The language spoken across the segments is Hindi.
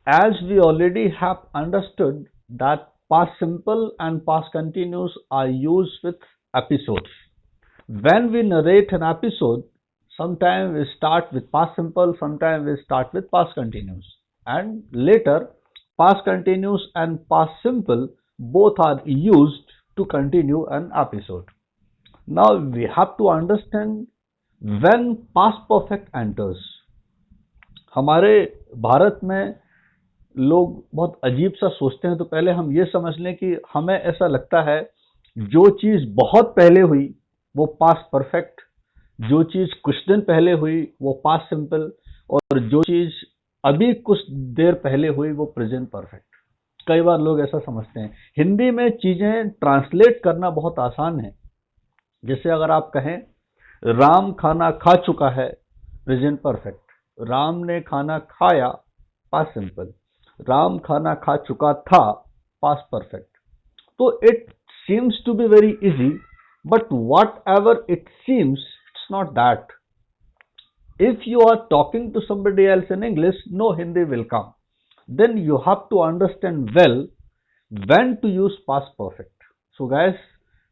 As we already have understood that past simple and past continuous are used with episodes. When we narrate an episode, sometimes we start with past simple, sometimes we start with past continuous. And later, past continuous and past simple both are used to continue an episode. Now we have to understand when past perfect enters. हमारे भारत में लोग बहुत अजीब सा सोचते हैं, तो पहले हम ये समझ लें कि हमें ऐसा लगता है जो चीज बहुत पहले हुई वो पास्ट परफेक्ट, जो चीज कुछ दिन पहले हुई वो पास्ट सिंपल, और जो चीज अभी कुछ देर पहले हुई वो प्रेजेंट परफेक्ट। कई बार लोग ऐसा समझते हैं। हिंदी में चीजें ट्रांसलेट करना बहुत आसान है। जैसे अगर आप कहें राम खाना खा चुका है, प्रेजेंट परफेक्ट। राम ने खाना खाया, पास्ट सिंपल। राम खाना खा चुका था, पास्ट परफेक्ट। तो it seems to be very easy, but whatever it seems, it's not that. If you are talking to somebody else in English, no Hindi will come. Then you have to understand well when to use past perfect. So guys,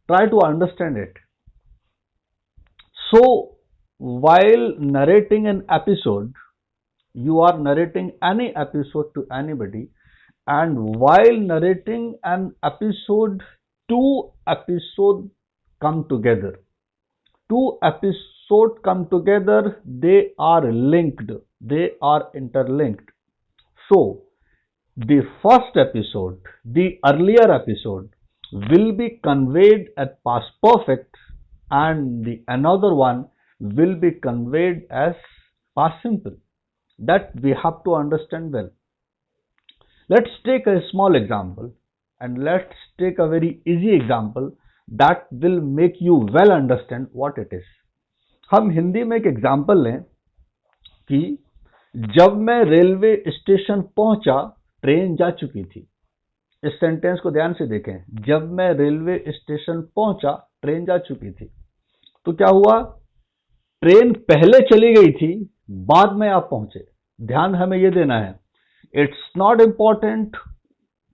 try to understand it. So while narrating an episode, you are narrating any episode to anybody, and while narrating an episode, two episodes come together. Two episodes come together, they are linked, they are interlinked. So the first episode, the earlier episode, will be conveyed at past perfect, and the another one will be conveyed as past simple. That we have to understand well. Let's take a small example, and let's take a very easy example that will make you well understand what it is. हम हिंदी में एक एग्जाम्पल लें कि जब मैं रेलवे स्टेशन पहुंचा, ट्रेन जा चुकी थी। इस सेंटेंस को ध्यान से देखें। जब मैं रेलवे स्टेशन पहुंचा, ट्रेन जा चुकी थी। तो क्या हुआ? ट्रेन पहले चली गई थी, बाद में आप पहुंचे। ध्यान हमें यह देना है, इट्स नॉट इम्पॉर्टेंट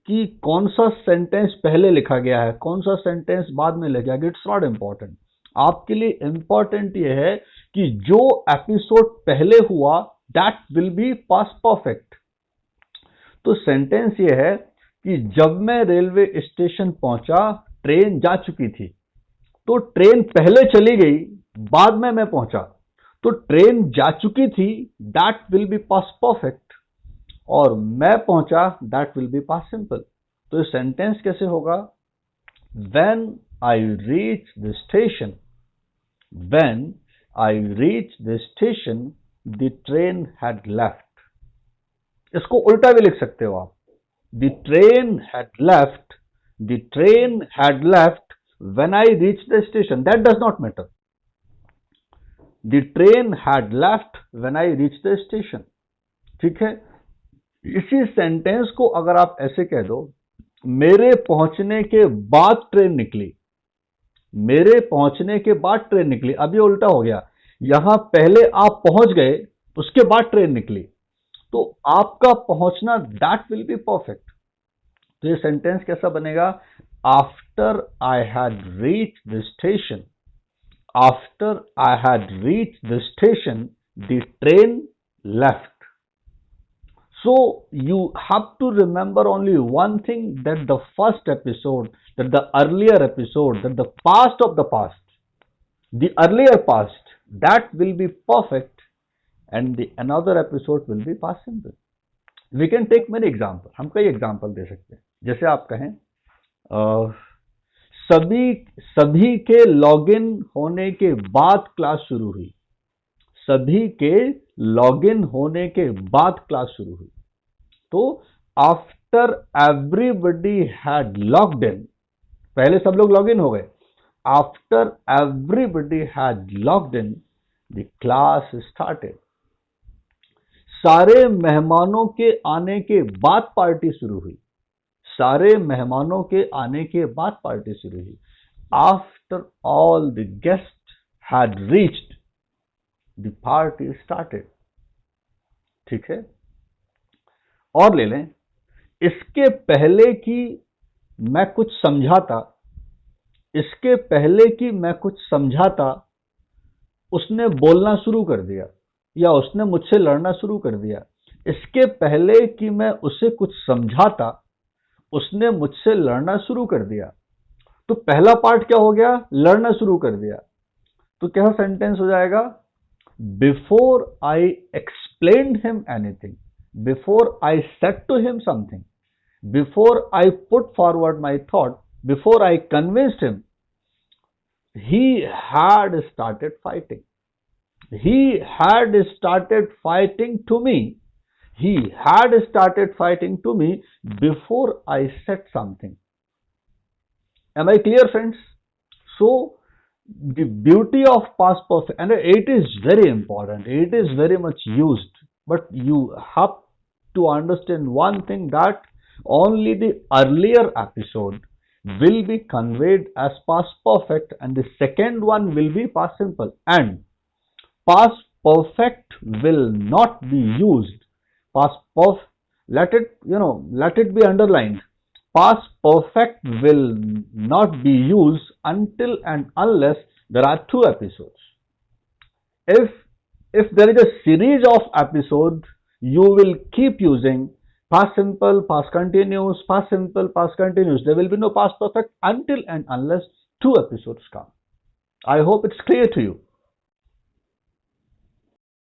कि कौन सा सेंटेंस पहले लिखा गया है, कौन सा सेंटेंस बाद में लिखा गया। It's not important. आपके लिए इम्पॉर्टेंट यह है कि जो एपिसोड पहले हुआ that will be past perfect. तो सेंटेंस यह है कि जब मैं रेलवे स्टेशन पहुंचा, ट्रेन जा चुकी थी। तो ट्रेन पहले चली गई, बाद में मैं पहुंचा। तो ट्रेन जा चुकी थी, that will be past perfect, और मैं पहुंचा, that will be past simple. तो ये सेंटेंस कैसे होगा? When I reach the station, when I reach the station the train had left. इसको उल्टा भी लिख सकते हो आप। The train had left, the train had left when I reach the station, that does not matter. The train had left when I reach the station. ठीक है। इसी सेंटेंस को अगर आप ऐसे कह दो, मेरे पहुंचने के बाद ट्रेन निकली, मेरे पहुंचने के बाद ट्रेन निकली। अब ये उल्टा हो गया, यहां पहले आप पहुंच गए, उसके बाद ट्रेन निकली। तो आपका पहुंचना दैट विल बी परफेक्ट। तो ये सेंटेंस कैसा बनेगा? After I had reach the station, after I had reach the station the train left. So you have to remember only one thing, that the first episode, that the earlier episode, that the past of the past, the earlier past, that will be perfect, and the another episode will be past simple. We can take many examples. हम कई एग्जाम्पल दे सकते हैं। जैसे आप कहें सभी सभी के लॉगिन होने के बाद क्लास शुरू हुई। सभी के लॉगिन होने के बाद क्लास शुरू हुई। तो after everybody had logged in, पहले सब लोग लॉग इन हो गए। After everybody had logged in the class started. सारे मेहमानों के आने के बाद पार्टी शुरू हुई। सारे मेहमानों के आने के बाद पार्टी शुरू हुई। After all the guest had reached the party started. ठीक है। और ले लें, इसके पहले कि मैं कुछ समझाता, इसके पहले कि मैं कुछ समझाता, उसने बोलना शुरू कर दिया या उसने मुझसे लड़ना शुरू कर दिया। इसके पहले कि मैं उसे कुछ समझाता, उसने मुझसे लड़ना शुरू कर दिया। तो पहला पार्ट क्या हो गया? लड़ना शुरू कर दिया। तो क्या सेंटेंस हो जाएगा? Before I explained him anything, before I said to him something, before I put forward my thought, before I convinced him, he had started fighting. He had started fighting to me. He had started fighting to me before I said something. Am I clear, friends? So, the beauty of past perfect, and it is very important, it is very much used, but you have to understand one thing, that only the earlier episode will be conveyed as past perfect and the second one will be past simple, and past perfect will not be used. Past perf, let it be underlined. Past perfect will not be used until and unless there are two episodes. If there is a series of episodes, you will keep using past simple, past continuous, past simple, past continuous. There will be no past perfect until and unless two episodes come. I hope it's clear to you.